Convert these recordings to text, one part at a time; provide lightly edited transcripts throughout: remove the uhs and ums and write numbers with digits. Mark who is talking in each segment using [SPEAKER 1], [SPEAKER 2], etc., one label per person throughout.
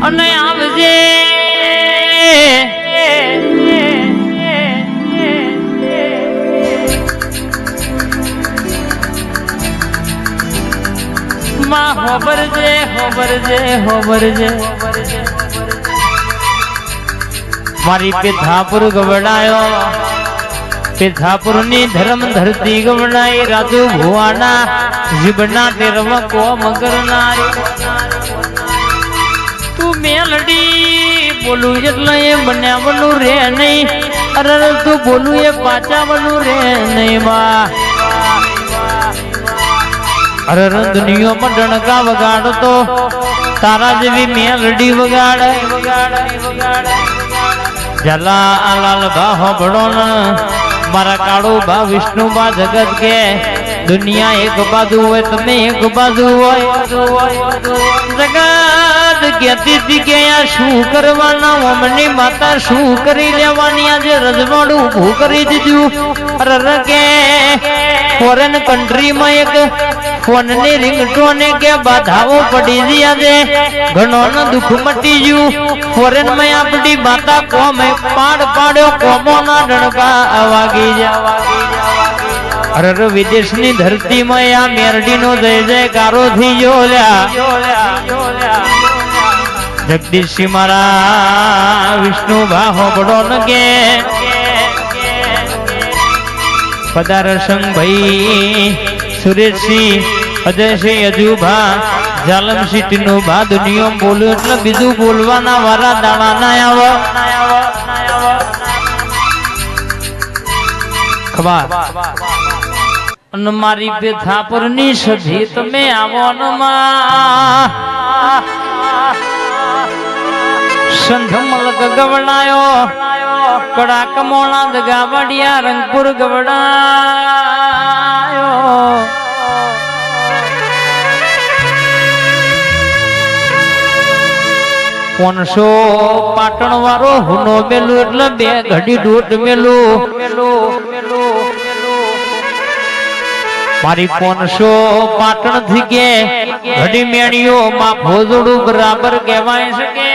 [SPEAKER 1] અને આવજે માં હોબરજે હોબરજે હોબરજે મારી પેથાપુર ગવડાયો પેથાપુર ની ધર્મ ધરતી ગવડાઈ રાજુ ભુવાના જીબના તેરવા કોમ કરનારી તું મેલડી બોલું એટલે એ બન્યાવનું રે નહીં અરે તું બોલું એ પાચાવનું રે નહીં માં અરે દુનિયામાં ડણકા વગાડતો તારા જેવી મેલડી વગાડે જલા આલાલ બા હોબળો ને મારા કાળુ બા વિષ્ણુ બા જગત કે દુનિયા એક બાજુ હોય તમે એક બાજુ હોય જગત કહેતી હતી કે આ શું કરવાના અમની માતા શું કરી લેવાની આજે રજવાડું ઊભું કરી દીધું અરે કે ફોરેન કન્ટ્રીમાં એક ફોનની રિંગટોને કે બાધાઓ પડી ગયા છે ઘણો ન દુઃખ મટી ગયું ફોરેન માં આપણી માતા કોમે પાડ્યો કોમોના ડણકા વાગી જા અરે વિદેશની ધરતીમાં આ મેરડીનો જય જયકારો થઈ ગયો લ્યા જગદીશજી મારા વિષ્ણુ ભા હોબળો ન કે પદારસંગ ભાઈ સુરેશસિંહ અજયસિંહ અજુભા જાલમ સિટી નું ભા દુનિયો બોલ્યું એટલે બીજું બોલવાના વારા દાણા ના આવો ખબર અને મારી પેથાપુર ની સધી તમે આવો ન માં સંધમલક ગવડાયો કડા કમોણા દગાવડિયા રંગપુર ગવડાયો પોનસો પાટણ વાળો હુનો મેલું એટલે બે ઘડી દોઢ મેલું મારી પોનસો પાટણ થી કે ઘડી મેણીઓ માં ભોજડું બરાબર કહેવાય શકે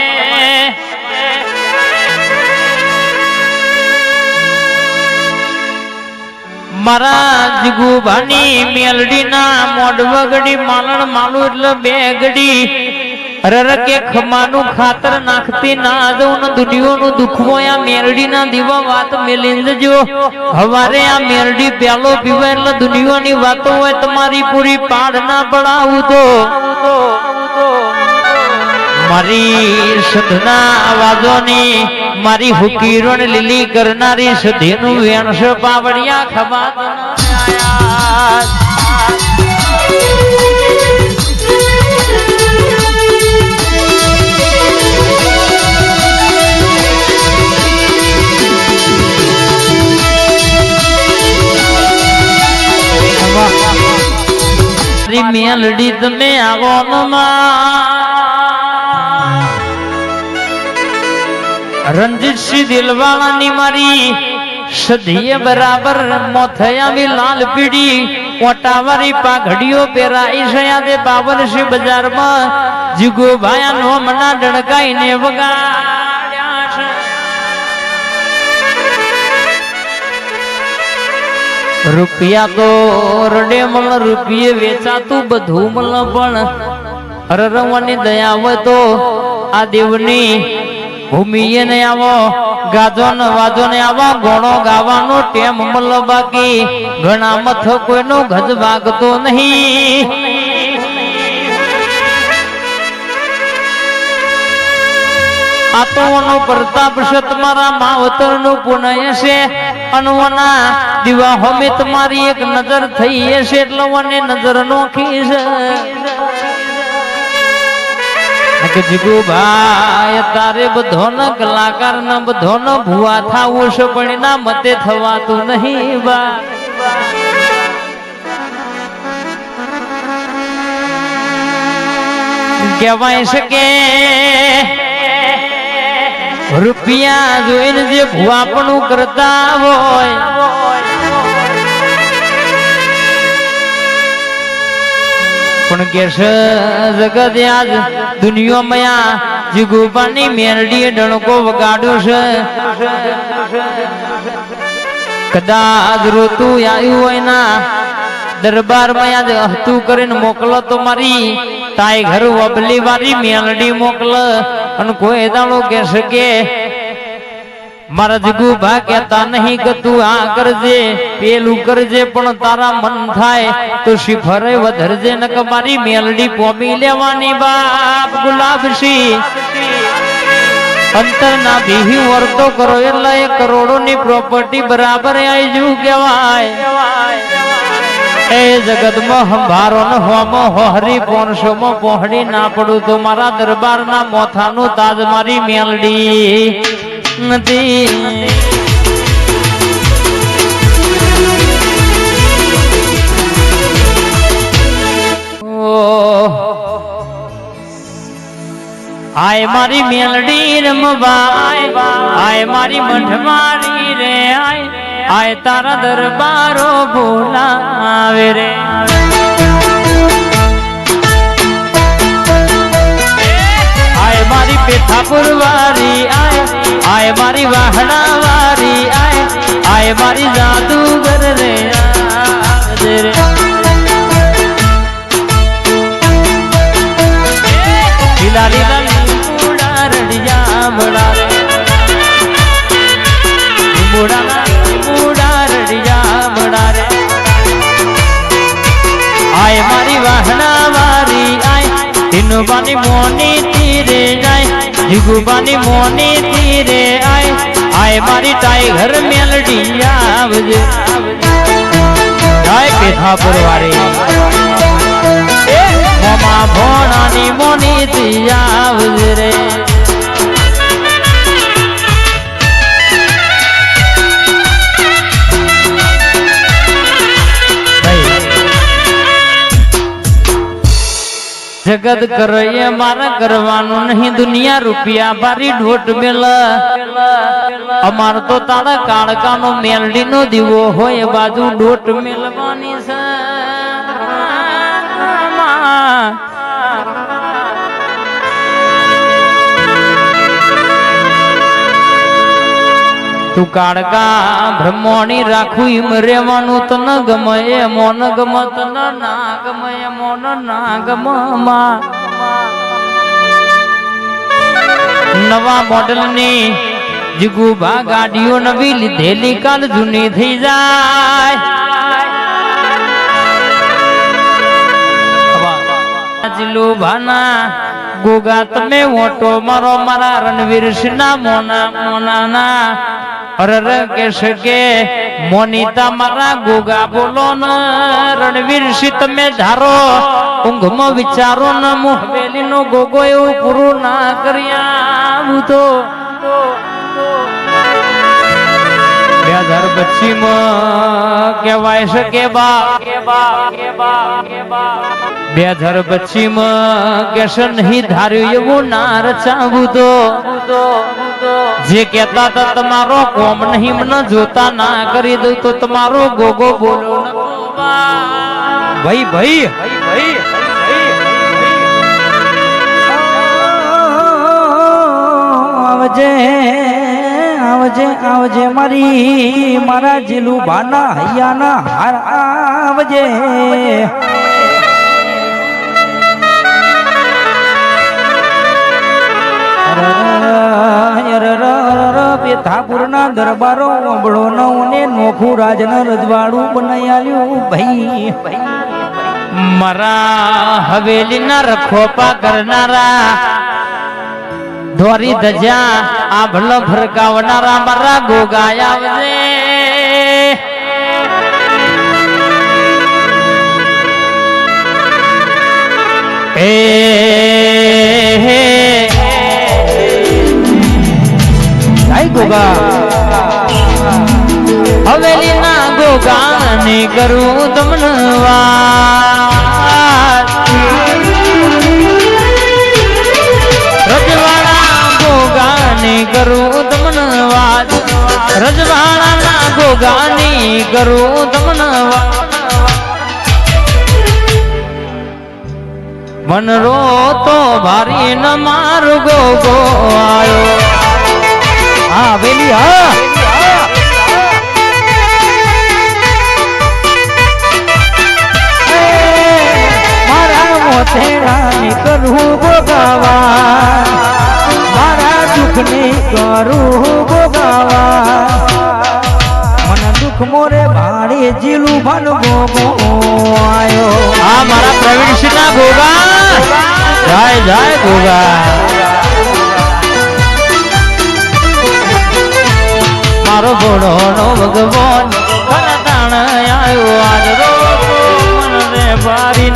[SPEAKER 1] મારા જીગુભાની મેલડી ના મોઢ વગડી માલણ માલું એટલે બે ગડી અરે કે ખમાનું ખાતર નાખતી ના જવું ને દુનિયાનું દુઃખ હોય આ મેરડી ના દીવા વાત મેલી જજો હવારે આ મેરડી પ્યાલો પીવે એટલે દુનિયાની વાતો હોય તમારી પૂરી પાડ ના પડાવું તો મારી સધના અવાજોની મારી હુકીરણ લીલી કરનારી સધીનું વેણસ પાવડિયા ખબા મેલડી તમે આવો રણજીતસિંહ દિલવાળાની મારી સધીએ બરાબર મોથયામી લાલ પીડી ઓટાવારી પાઘડીઓ પહેરાઈ છયા તે બાબરસિંહ બજારમાં જીગો ભાયા નો મના ડણકાઈને વગાડ્યા છે રૂપિયા તો રડે મળ રૂપિયે વેચાતું બધું મળ પણ અરરવાની દયા હોય તો આ દેવની ભૂમિએ ને આવો ગાજો ને વાજો ને આવો ગોણો ગાવાનો ટેમ મળ બાકી ઘણા મથ કોઈનો ગજ વાગતો નહીં આ તો ઓનો પ્રતાપ છે તમારા માવતર નું પુણ્ય છે અનવના દીવા હોમે તમારી એક નજર થઈ હશે એટલે મને નજર નોખી છે જીગુ ભાઈ તારે બધો ન કલાકાર ન બધો ન ભૂવા થાવું છે પણ એના મતે થવાતું નહીં બા કહેવાય છે કે રૂપિયા જોઈને જે ભૂવાપણું કરતા હોય પણ કે જગત આજ દુનિયામાં જીગુબાની મેરડીએ ડણકો વગાડ્યો છે કદાચ ઋતુ આવ્યું હોય ના દરબારમાં આજ હતું કરીને મોકલો તો મારી તાઈ ઘર વબલી વાળી મેલડી મોકલ અને કોઈ દાડો કે શકે મારા જીગુભા કહેતા નહીં કે તું આ કરજે પેલું કરજે પણ તારા મન થાય તો શિફરે વધરજે ન કે મારી મેલડી પોમી લેવાની બાપ ગુલાબસી અંતર ના બીહી વર્તો કરો એટલે 1 કરોડો ની પ્રોપર્ટી બરાબર આવી જવું કેવાય એ જગત માં હંભારો ન હોમો હોહરી 500 માં પહોળી ના પડું તો મારા દરબાર ના મોથાનું તાજ મારી મેલડી નથી આય મારી મેલડી રમવાય આય મારી મઢવાડી રે આય તારા દરબારો બોલાવે રે આય મારી પેથાપુર વારી આય મારી વાહણા વારી આય મારી જાદુગર રે રે લીલા લીલા લીંબુડા રડિયા બડા રે લીંબુડા રડિયા બડા રે આય મારી વાહણા વારી તીનુબાની મોની તીરે જાય જીગુબાની મોની તીરે આય મારી ટાઈગર મેલડી આવજે આય પેથાપુર વાળી મોમા ભોણાની મોની તી આવજે રે જગત કરે મારા કરવાનું નહીં દુનિયા રૂપિયા બારી ઢોટ મેલ અમાર તો તારા કાળકાનો મેલડી નો દીવો હોય બાજુ ઢોટ મેલવાની છે તું કાળકા બ્રહ્મણી રાખું એમ રેવાનું તો ન ગમે એ મોન ગમત ના ગમે એ મોન ના ગમમાં નવા મોડલ ની જીગુભા ગાડીઓ નવી લીધેલી કાલ જૂની થઈ જાય જીલુભાના ગોગા તમે ઓટો મારો મારા રણવીર સિંહના મોના મોનાના અરર કે શકે મોનિતા મારા ગોગા બોલો ન રણવીર સિંહ તમે ધારો ઊંઘમાં વિચારો ન હવેલી નો ગોગો એવું પૂરું ના કર્યા તો 2025 માં કહેવાય શકે બા 2025 માં કેશ નહીં ધાર્યું એવું ના રચાવું તો જે કહેતા હતા તમારો કોમ નહીં મને જોતા ના કરી દઉં તો તમારો ગોગો બોલો ભાઈ ભાઈ
[SPEAKER 2] આવજે આવજે આવજે મારી મારા જીલુભાના હૈયાના હાર આવજે પેથાપુરના દરબારો ઓબળો નવને નોખું રાજન રજવાડું બનાઈ આલ્યું ભાઈ
[SPEAKER 1] મારા હવેલી ના રખોપા કરનારા ધોરી ધજા આભળ ફરકાવનારા મારા ગોગાયા આવજે ગોગા હવેલી ના ગોગા ને કરું તમને વાત રજવાડા ગોગા ને કરું તમને વાત રજવાડા ના ગોગા ને કરું તમને વાત મન રો તો ભારી ન મારો ગોગો આયો
[SPEAKER 2] હા વેલી હા મારા મોતેડાને કરું ભોગાવા મારા દુઃખને કરું ભોગાવા મને દુઃખ મોરે ભાડે જીલું ભન ભોગો આયો
[SPEAKER 1] આ મારા પ્રવીણસિંહ ના ગોગા જય જય ગોગા મારો ભોળો નો ભગવાન તાણ આવ્યો આજ રો મન રે ભારી